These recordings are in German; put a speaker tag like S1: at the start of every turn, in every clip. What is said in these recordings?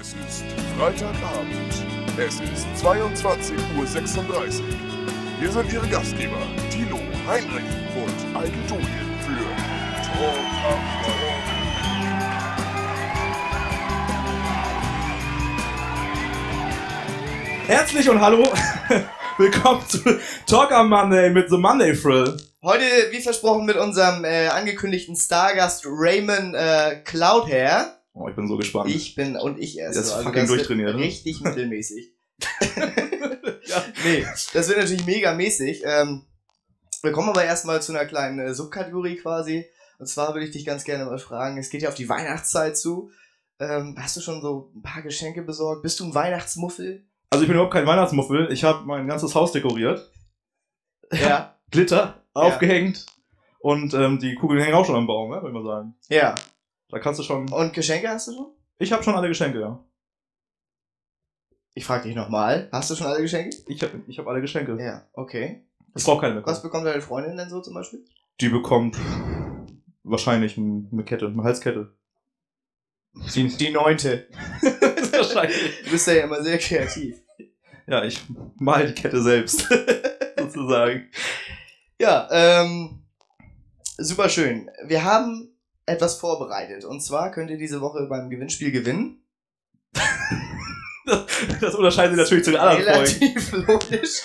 S1: Es ist Freitagabend. Es ist 22:36 Uhr. Hier sind Ihre Gastgeber, Thilo, Heinrich und Eike Julien für Talk am Ball.
S2: Herzlich und hallo, willkommen zu Talk am Monday mit The Monday Thrill.
S3: Heute, wie versprochen, mit unserem angekündigten Stargast Raymond Cloudhair.
S2: Oh, ich bin so gespannt.
S3: Ich erst.
S2: Das ist
S3: also
S2: fucking durchtrainiert.
S3: Richtig mittelmäßig.
S2: Ja.
S3: Nee, das wird natürlich mega mäßig. Wir kommen aber erstmal zu einer kleinen Subkategorie quasi. Und zwar würde ich dich ganz gerne mal fragen, es geht ja auf die Weihnachtszeit zu. Hast du schon so ein paar Geschenke besorgt? Bist du ein Weihnachtsmuffel?
S2: Also ich bin überhaupt kein Weihnachtsmuffel. Ich habe mein ganzes Haus dekoriert.
S3: Ja.
S2: Glitter aufgehängt. Und die Kugeln hängen auch schon am Baum, würde ich mal sagen.
S3: Ja.
S2: Da kannst du schon...
S3: Und Geschenke hast du schon?
S2: Ich habe schon alle Geschenke, ja.
S3: Ich frage dich nochmal. Hast du schon alle Geschenke?
S2: Ich hab alle Geschenke.
S3: Ja, okay.
S2: Ich brauche keine mehr.
S3: Was bekommt deine Freundin denn so zum Beispiel?
S2: Die bekommt wahrscheinlich eine Kette, eine Halskette.
S3: Die 9.
S2: Wahrscheinlich.
S3: Du bist ja immer sehr kreativ.
S2: Ja, ich mal die Kette selbst, sozusagen.
S3: Ja, super schön. Wir haben etwas vorbereitet. Und zwar könnt ihr diese Woche beim Gewinnspiel gewinnen.
S2: Das unterscheidet sich natürlich zu den anderen Folgen.
S3: Relativ logisch.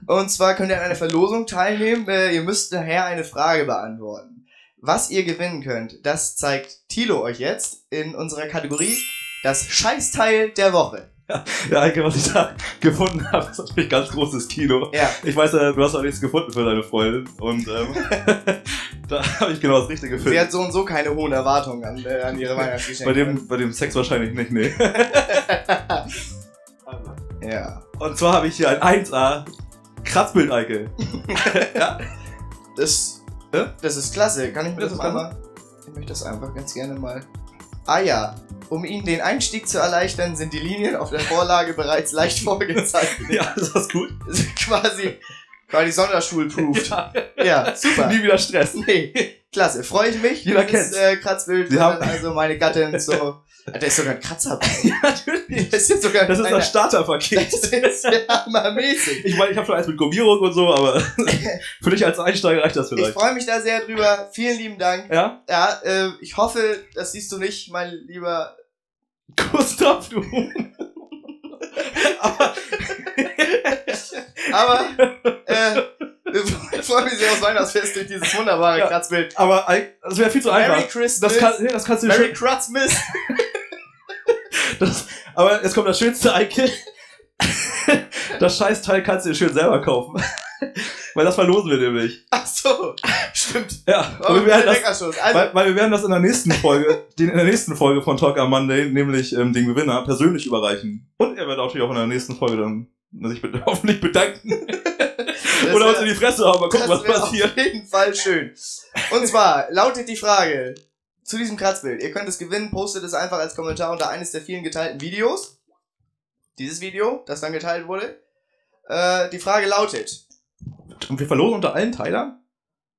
S3: Und zwar könnt ihr an einer Verlosung teilnehmen. Ihr müsst daher eine Frage beantworten. Was ihr gewinnen könnt, das zeigt Thilo euch jetzt in unserer Kategorie das Scheißteil der Woche.
S2: Ja, Eike, was ich da gefunden habe, ist natürlich ganz großes Kino.
S3: Ja.
S2: Ich weiß ja, du hast auch nichts gefunden für deine Freundin. Und da habe ich genau das Richtige
S3: Sie
S2: gefunden.
S3: hat so und so keine hohen Erwartungen an ihre Weihnachtsgeschenke.
S2: Bei dem Sex wahrscheinlich nicht, nee.
S3: Ja.
S2: Und zwar habe ich hier ein 1A Kratzbild, Eike. Ja?
S3: Das ist klasse. Kann ich mir
S2: Das
S3: das
S2: ist
S3: einmal... Ich möchte das einfach ganz gerne mal... Ah ja. Um Ihnen den Einstieg zu erleichtern, sind die Linien auf der Vorlage bereits leicht vorgezeichnet.
S2: Ja, ist das gut?
S3: quasi Sonderschul-proofed. Ja, super.
S2: Nie wieder Stress.
S3: Nee, klasse. Freue ich mich.
S2: Jeder
S3: Dieses, Kratzbild.
S2: Sie haben-
S3: Also meine Gattin so... Da ist sogar ein Kratzer bei.
S2: Ja, natürlich.
S3: Das ist jetzt sogar
S2: Das ist das Starterpaket.
S3: Das ist ja hammermäßig.
S2: Ich meine, ich habe schon eins mit Gummierung und so, aber für dich als Einsteiger reicht das
S3: Ich
S2: vielleicht.
S3: freue mich da sehr drüber. Vielen lieben Dank.
S2: Ja?
S3: Ja, ich hoffe, das siehst du nicht, mein lieber...
S2: Gustav, du.
S3: Aber, wir freuen mich sehr aufs Weihnachtsfest durch dieses wunderbare
S2: Ja.
S3: Kratzbild.
S2: Aber das wäre viel zu einfach.
S3: Merry Christmas.
S2: Das kannst du
S3: Merry
S2: schön,
S3: Kratzmas.
S2: aber jetzt kommt das schönste, Eike. Das Scheißteil kannst du dir schön selber kaufen. Weil das verlosen wir nämlich.
S3: Ach so, stimmt.
S2: Ja,
S3: Oh,
S2: und wir werden das,
S3: Leckerschuss. Also,
S2: weil wir werden das in der nächsten Folge, von Talk am Monday, nämlich dem Gewinner, persönlich überreichen. Und er wird natürlich auch in der nächsten Folge dann sich hoffentlich bedanken. Oder uns in die Fresse hauen, mal gucken, was
S3: das wäre
S2: passiert.
S3: auf jeden Fall schön. Und zwar lautet die Frage zu diesem Kratzbild. Ihr könnt es gewinnen, postet es einfach als Kommentar unter eines der vielen geteilten Videos. Dieses Video, das dann geteilt wurde. Die Frage lautet:
S2: Und wir verlosen unter allen Teilern?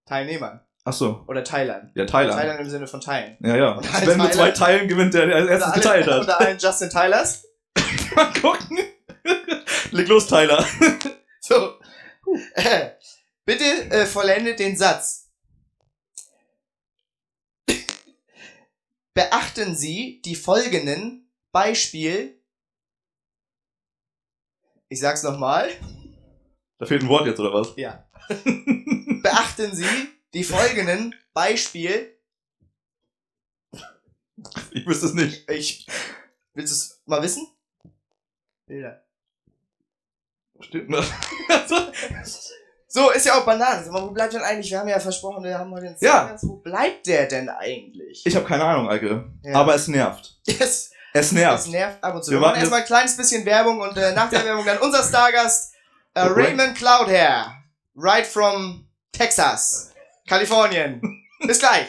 S3: Teilnehmern.
S2: Achso.
S3: Oder Teilern.
S2: Ja, Teiler.
S3: Teilern im Sinne von Teilen.
S2: Ja, ja.
S3: Und ein
S2: Wenn mit
S3: Teiler-
S2: 2 Teilen gewinnt, der als erstes geteilt hat.
S3: Unter allen Justin Tylers.
S2: Mal gucken. Leg los, Tyler.
S3: So. Bitte vollendet den Satz. Beachten Sie die folgenden Beispiel. Ich sag's nochmal.
S2: Da fehlt ein Wort jetzt, oder was?
S3: Ja. Beachten Sie die folgenden Beispiel.
S2: Ich wüsste es nicht.
S3: Willst du es mal wissen? Bilder.
S2: Stimmt, ne?
S3: So, ist ja auch Bananen. Sag mal, wo bleibt denn eigentlich? Wir haben ja versprochen, wir haben heute den
S2: Ja.
S3: Stargast. Wo bleibt der denn eigentlich?
S2: Ich habe keine Ahnung, Eike.
S3: Ja.
S2: Aber es nervt.
S3: Yes.
S2: Es
S3: Das
S2: nervt.
S3: nervt ab und zu.
S2: Wir
S3: Wir machen
S2: warten
S3: erstmal ein kleines bisschen Werbung und nach der Werbung dann unser Stargast Raymond Cloudhair. Right from Texas. Kalifornien. Bis gleich.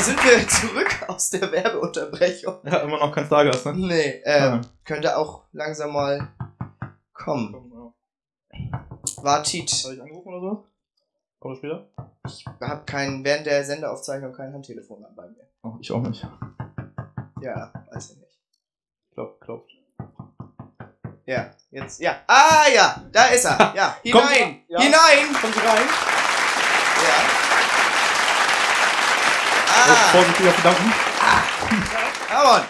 S3: Sind wir zurück aus der Werbeunterbrechung?
S2: Ja, immer noch kein Stargast, ne?
S3: Nee,
S2: Ah.
S3: könnte auch langsam mal kommen. Wartet.
S2: Soll ich anrufen oder so? Kommt das später?
S3: Ich habe während der Sendeaufzeichnung kein Handtelefon an bei mir.
S2: Oh, ich auch nicht.
S3: Ja, weiß ich nicht.
S2: Klopft.
S3: Ja, jetzt, ja. Ah, ja, da ist er. Ja, hinein,
S2: Ja.
S3: hinein.
S2: Kommt sie rein?
S3: Ja.
S2: Vorsichtig auf die Gedanken.
S3: Ramon,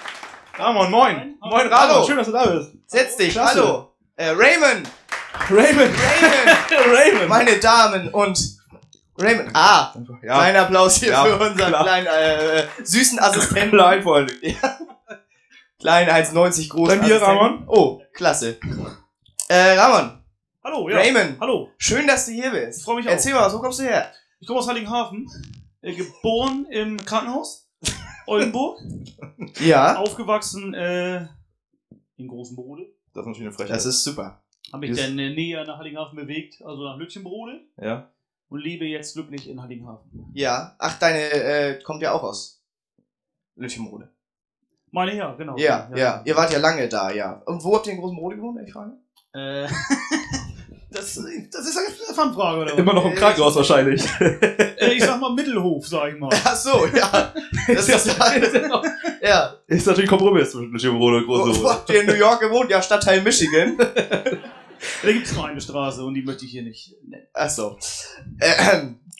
S2: Ramon, moin. Moin, Ramon.
S3: Hallo.
S2: Schön, dass du da bist.
S3: setz dich,
S2: Klasse.
S3: hallo. Raymond,
S2: Raymond. Raymond.
S3: meine Damen und Raymond. Ah,
S2: Ja.
S3: kleiner Applaus hier
S2: Ja,
S3: für unseren
S2: klar.
S3: kleinen, süßen Assistenten.
S2: Klein vor allem.
S3: Klein 1,90 groß.
S2: Dann hier, Ramon.
S3: Oh, klasse. Ramon,
S4: Hallo, ja.
S3: Raymond,
S4: Hallo,
S3: schön, dass du hier bist.
S4: ich freue mich auch.
S3: Erzähl mal, wo kommst du her?
S4: Ich komme aus Heiligenhafen, geboren im Krankenhaus, Oldenburg,
S3: Ja,
S4: aufgewachsen in Großenbrode.
S2: Das ist natürlich eine Frechheit.
S3: das ist super.
S4: Habe mich dann näher nach Heiligenhafen bewegt, also nach Lütchenbrode
S2: Ja.
S4: und lebe jetzt glücklich in Heiligenhafen.
S3: Ja, ach, deine kommt ja auch aus Lütchenrode.
S4: Meine ja, genau.
S3: Ja, ihr wart ja lange da, ja. Und wo habt ihr in Großenbrode gewohnt, wenn ich frage?
S4: Äh, das ist eine Fanfrage, oder was?
S2: Immer noch im Krankenhaus wahrscheinlich.
S4: Ich sag mal Mittelhof, sag ich mal.
S3: Ach so, ja. Das ist ja.
S2: Ist natürlich Kompromiss zwischen Lütchenbrode und
S3: Wo
S2: Großenbrode.
S3: habt ihr in New York gewohnt? Ja, Stadtteil Michigan.
S4: Da gibt es nur eine Straße und die möchte ich hier nicht nennen.
S3: Ach so.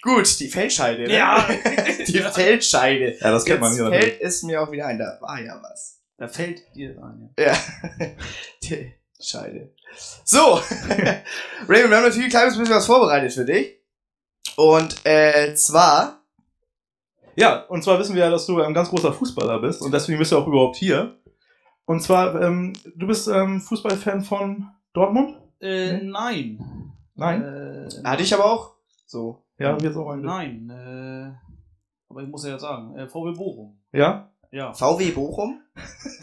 S3: Gut, die Feldscheide. Ne?
S4: Ja.
S3: Die Feldscheide.
S2: Ja, das kennt man
S3: Jetzt
S2: hier natürlich.
S3: fällt es mir auch wieder ein, da war ja was.
S4: Da fällt dir ein.
S3: Ja. Die Scheide. So. Raymond, wir haben natürlich ein kleines bisschen was vorbereitet für dich. Und zwar.
S2: Ja, und zwar wissen wir ja, dass du ein ganz großer Fußballer bist und deswegen bist du auch überhaupt hier. Und zwar, du bist Fußballfan von Dortmund?
S4: Nein.
S2: Nein?
S3: Hatte ich aber auch. So.
S2: Ja, jetzt auch ein.
S4: Nein. Aber ich muss ja sagen, VW Bochum.
S2: Ja?
S4: Ja.
S3: VW Bochum?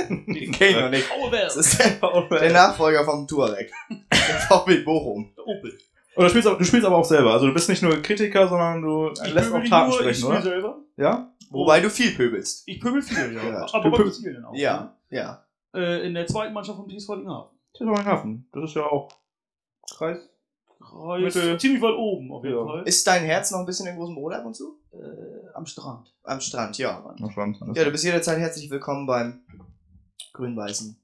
S4: Den
S3: Kenn ich noch nicht.
S4: VW.
S3: Das ist der Nachfolger vom Touareg. Der VW Bochum.
S4: Opel.
S2: Und du spielst aber auch selber. Also du bist nicht nur Kritiker, sondern du lässt auch Taten
S4: ich
S2: sprechen,
S4: spiele
S2: oder?
S4: selber.
S2: Ja?
S3: Wobei du viel pöbelst.
S4: Ich pöbel viel, ja.
S3: Ja.
S4: Aber bei Zielen auch.
S3: Ja, ja.
S4: In der zweiten Mannschaft vom TSV Heiligenhafen.
S2: Hafen. Das ist ja auch Kreis.
S4: Mitte. Ziemlich weit oben, auf jeden
S2: Ja.
S4: Fall.
S3: Ist dein Herz noch ein bisschen in großem Brot ab und zu?
S4: Am Strand.
S3: Am Strand, ja.
S2: Na, spannend.
S3: Ja, du bist jederzeit herzlich willkommen beim grün-weißen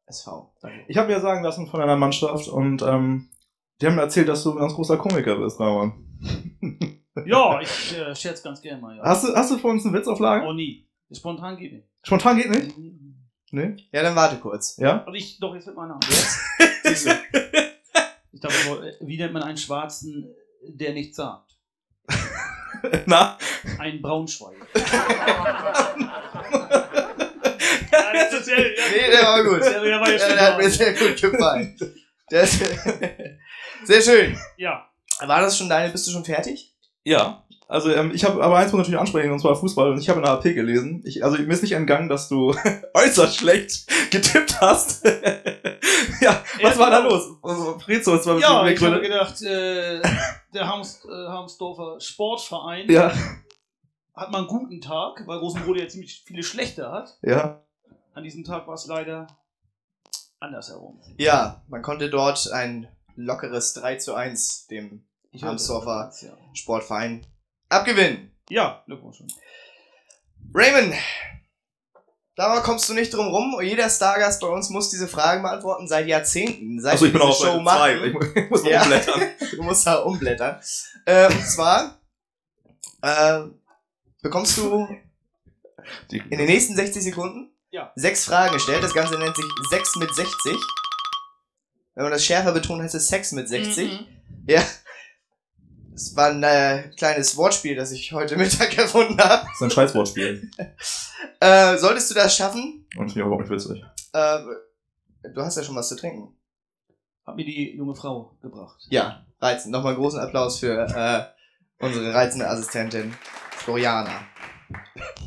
S3: SV. Danke.
S2: Ich habe mir sagen lassen von einer Mannschaft und die haben mir erzählt, dass du ein ganz großer Komiker bist, Ramon.
S4: Ja, ich scherz ganz gerne mal. Ja.
S2: Hast du für uns einen Witz auf Lager?
S4: Oh, nie. Spontan geht nicht.
S2: Spontan geht nicht? Nee?
S3: Ja, dann warte kurz.
S2: Ja?
S4: Aber doch, jetzt mit meiner Hand.
S3: Siehst du?
S4: Ich dachte, wie nennt man einen Schwarzen, der nichts sagt?
S2: Na?
S4: Ein Braunschweig. Ja, das ist
S3: Nee, der war gut.
S4: Der war jetzt
S3: Der hat mir sehr gut gefallen. Der ist sehr schön.
S4: Ja.
S3: War das schon bist du schon fertig?
S2: Ja. Also ich habe aber eins muss natürlich ansprechen, und zwar Fußball. Und ich habe in der AP gelesen. Mir ist nicht entgangen, dass du äußerst schlecht getippt hast. Ja, was war da los? Also, Frizo, was war mit
S4: Ja,
S2: den
S4: ich habe
S2: Gründen?
S4: gedacht, der Harmsdorfer Sportverein
S2: Ja,
S4: hat mal einen guten Tag, weil Rosenbrode ja ziemlich viele schlechte hat.
S2: ja.
S4: An diesem Tag war es leider andersherum.
S3: Ja, man konnte dort ein lockeres 3:1 dem
S4: Ich hörte
S3: Harmsdorfer
S4: das, ja.
S3: Sportverein abgewinnen.
S4: Ja, Glückwunsch.
S3: Raymond, da kommst du nicht drum rum. Jeder Stargast bei uns muss diese Fragen beantworten seit Jahrzehnten. Seit
S2: Achso, ich
S3: wir
S2: bin
S3: diese
S2: auch auf Seite 2. Ich muss mal
S3: Ja.
S2: umblättern.
S3: Du musst da umblättern. Und zwar bekommst du in den nächsten 60 Sekunden
S4: Ja.
S3: 6 Fragen gestellt. Das Ganze nennt sich 6 mit 60. Wenn man das schärfer betont, heißt es Sex mit 60. Ja. Das war ein kleines Wortspiel, das ich heute Mittag erfunden habe.
S2: Das ist ein Scheißwortspiel.
S3: Solltest du das schaffen,
S2: Und finde ich überhaupt nicht witzig.
S3: du hast ja schon was zu trinken.
S4: Hat mir die junge Frau gebracht.
S3: Ja, reizend. Nochmal einen großen Applaus für unsere reizende Assistentin Floriana.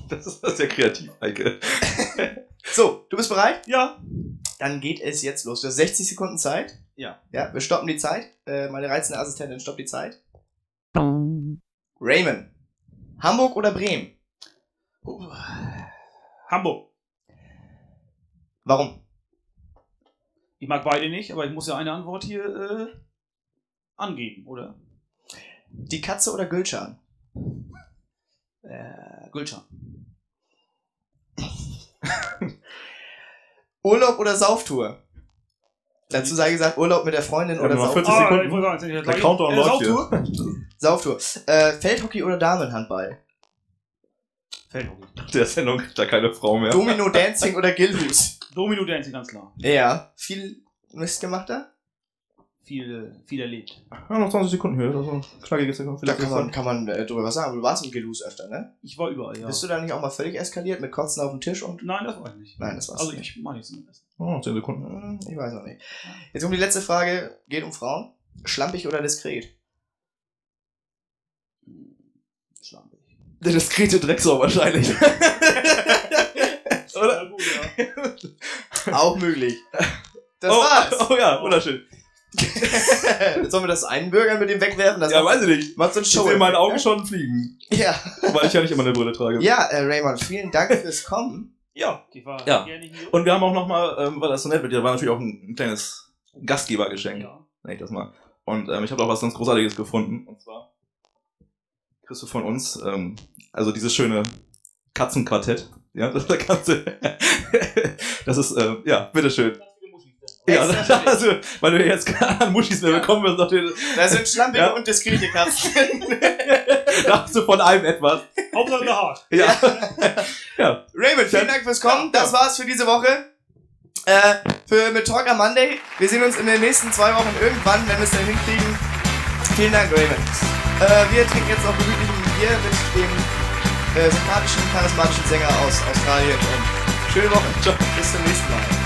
S2: Das ist sehr kreativ, Eike.
S3: So, du bist bereit?
S4: Ja.
S3: Dann geht es jetzt los. Du hast 60 Sekunden Zeit.
S4: Ja.
S3: Ja, wir stoppen die Zeit. Meine reizende Assistentin stoppt die Zeit. Raymond. Hamburg oder Bremen?
S4: Hamburg.
S3: Warum?
S4: Ich mag beide nicht, aber ich muss ja eine Antwort hier angeben, oder?
S3: Die Katze oder Gülcan?
S4: Gülcan.
S3: Urlaub oder Sauftour? Dazu sei gesagt, Urlaub mit der Freundin oder
S2: noch
S3: Sauftour.
S2: 40 Sekunden.
S4: ich wollte sagen,
S2: Der Countdown läuft
S4: Sauftour.
S3: Sauftour. Feldhockey oder Damenhandball?
S4: Feldhockey.
S2: Der Sendung kriegt da keine Frau mehr.
S3: Domino Dancing oder Gilhus?
S4: Domino Dancing, ganz klar.
S3: Ja. Viel Mist gemacht da?
S4: Viel erlebt.
S2: Ja, noch 20 Sekunden hier. Also knackiges Sekunden.
S3: Da kann man drüber was sagen. Aber du warst im Gilhus öfter, ne?
S4: Ich war überall, ja.
S3: Bist du da nicht auch mal völlig eskaliert mit Kotzen auf dem Tisch und...
S4: Nein, das war ich nicht.
S3: Nein, das war's
S4: Also
S3: nicht.
S4: ich mache nichts mit das.
S2: Oh, 10 Sekunden.
S3: Ich weiß noch nicht. Jetzt die letzte Frage. Geht um Frauen. Schlampig oder diskret?
S4: Schlampig.
S2: Der diskrete Drecksau wahrscheinlich.
S4: Oder? Gut, ja.
S3: Auch möglich. Das war's.
S2: Oh ja, wunderschön.
S3: Sollen wir das einbürgern mit dem Wegwerfen? Das
S2: Ja, weiß ich nicht.
S3: macht so ein
S2: Ich
S3: Show.
S2: sehe in meinen Augen schon fliegen.
S3: Ja.
S2: Weil ich ja nicht immer eine Brille trage.
S3: Ja, Raymond, vielen Dank fürs Kommen.
S2: Ja.
S4: Ich war
S2: Ja.
S4: gerne hier.
S2: Und wir haben auch nochmal, weil das so nett mit dir war, natürlich auch ein kleines Gastgebergeschenk.
S4: Ja.
S2: Nenn ich das mal. Und ich habe auch was ganz Großartiges gefunden. Und zwar kriegst du von uns, also dieses schöne Katzenquartett. Ja, das kannst du. Das ist, ja, bitteschön. Ja, also, weil du jetzt gar an Muschis mehr bekommen wirst, nachdem
S3: Da sind schlampige
S2: Ja.
S3: und diskrete Katzen.
S2: dachtest du von allem etwas.
S4: Hauptsache der Haag.
S2: Ja. Ja.
S3: Raymond, vielen Dank fürs Kommen. Das war's für diese Woche. Mit Talk am Monday. Wir sehen uns in den nächsten 2 Wochen irgendwann, wenn wir es dann hinkriegen. Vielen Dank, Raymond. Wir trinken jetzt noch gemütlich ein Bier mit dem sympathischen, charismatischen Sänger aus Australien. Und schöne Woche. Ciao. Bis zum nächsten Mal.